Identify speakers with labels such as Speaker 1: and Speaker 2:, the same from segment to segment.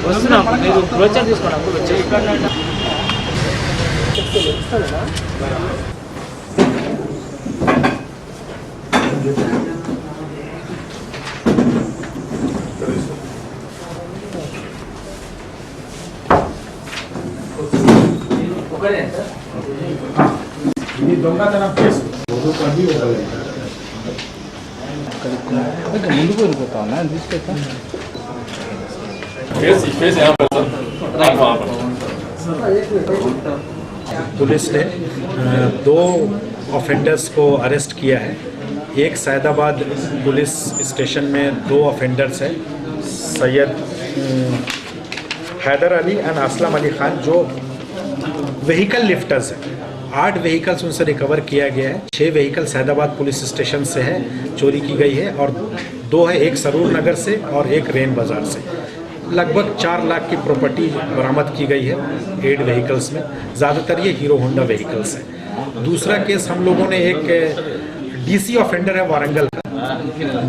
Speaker 1: వస్తున్నాం మీరు బ్రోచర్ తీసుకోండి అప్పుడు వచ్చేసి
Speaker 2: ఇది దొంగతనం కేసు
Speaker 3: ముందుకు వెళ్ళిపోతా ఉన్నా తీసుకెళ్తా
Speaker 2: पुलिस ने 2 ऑफेंडर्स को अरेस्ट किया है। एक सैदाबाद पुलिस स्टेशन में 2 ऑफेंडर्स हैं, सैयद हैदर अली एंड असलम अली खान, जो व्हीकल लिफ्टर्स हैं। 8 व्हीकल्स उनसे रिकवर किया गया है। 6 व्हीकल सैदाबाद पुलिस स्टेशन से है चोरी की गई है और 2 है, एक सरूर नगर से और एक रेन बाज़ार से। लगभग 4 लाख की प्रॉपर्टी बरामद की गई है 8 व्हीकल्स में। ज़्यादातर ये हीरो होंडा व्हीकल्स है। दूसरा केस हम लोगों ने एक डीसी ऑफेंडर है वारंगल का,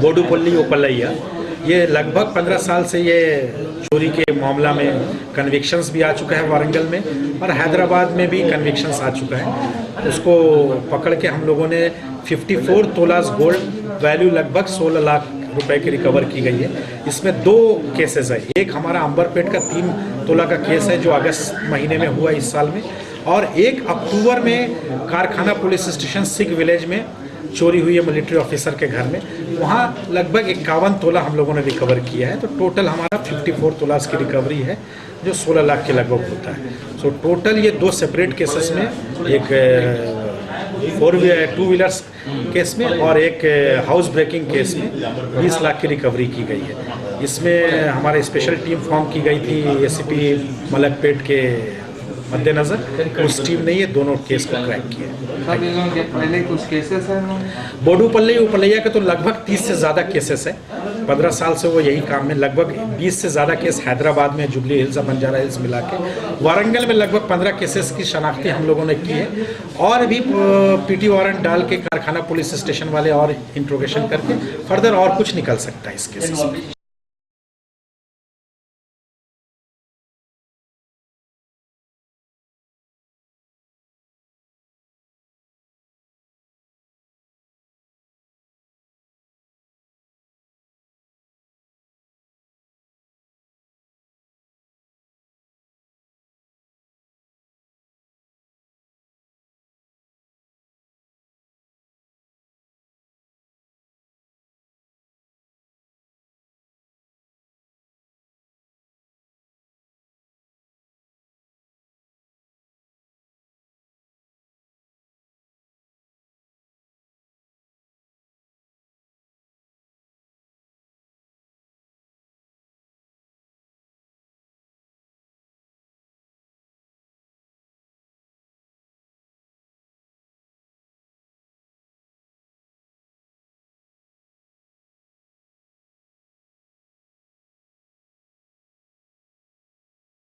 Speaker 2: बोडुपल्ली ओपलैया। ये लगभग 15 साल से ये चोरी के मामला में कन्विक्शंस भी आ चुका है वारंगल में, और हैदराबाद में भी कन्विक्शंस आ चुका है। उसको पकड़ के हम लोगों ने 54 तोलास गोल्ड, वैल्यू लगभग 16 लाख रुपए की रिकवर की गई है। इसमें 2 केसेस है। एक हमारा अंबरपेट का 3 तोला का केस है जो अगस्त महीने में हुआ इस साल में, और 1 अक्टूबर में कारखाना पुलिस स्टेशन सिख विलेज में चोरी हुई है मिलिट्री ऑफिसर के घर में। वहाँ लगभग 51 तोला हम लोगों ने रिकवर किया है। तो टोटल हमारा 54 तोलास की रिकवरी है जो 16 लाख के लगभग होता है। सो टोटल ये 2 सेपरेट केसेस में, एक 2 व्हीलर्स केस में और एक हाउस ब्रेकिंग केस में 20 लाख की रिकवरी की गई है। इसमें हमारी स्पेशल टीम फॉर्म की गई थी एसीपी मलकपेट के मद्देनज़र। उस टीम ने ये दोनों केस को क्रैक किया।
Speaker 3: पहले कुछ केसेस हैं
Speaker 2: बोडुपल्ली उपलैया के तो लगभग 30 से ज़्यादा केसेस है। 15 साल से वो यही काम में, लगभग 20 से ज़्यादा केस हैदराबाद में, जुबली हिल्स और बंजारा हिल्स मिला के। वारंगल में लगभग 15 केसेस की शनाख्ती हम लोगों ने की है, और भी पीटी वारंट डाल के कारखाना पुलिस स्टेशन वाले और इंट्रोगेशन करके फर्दर और कुछ निकल सकता है इस केसेस में।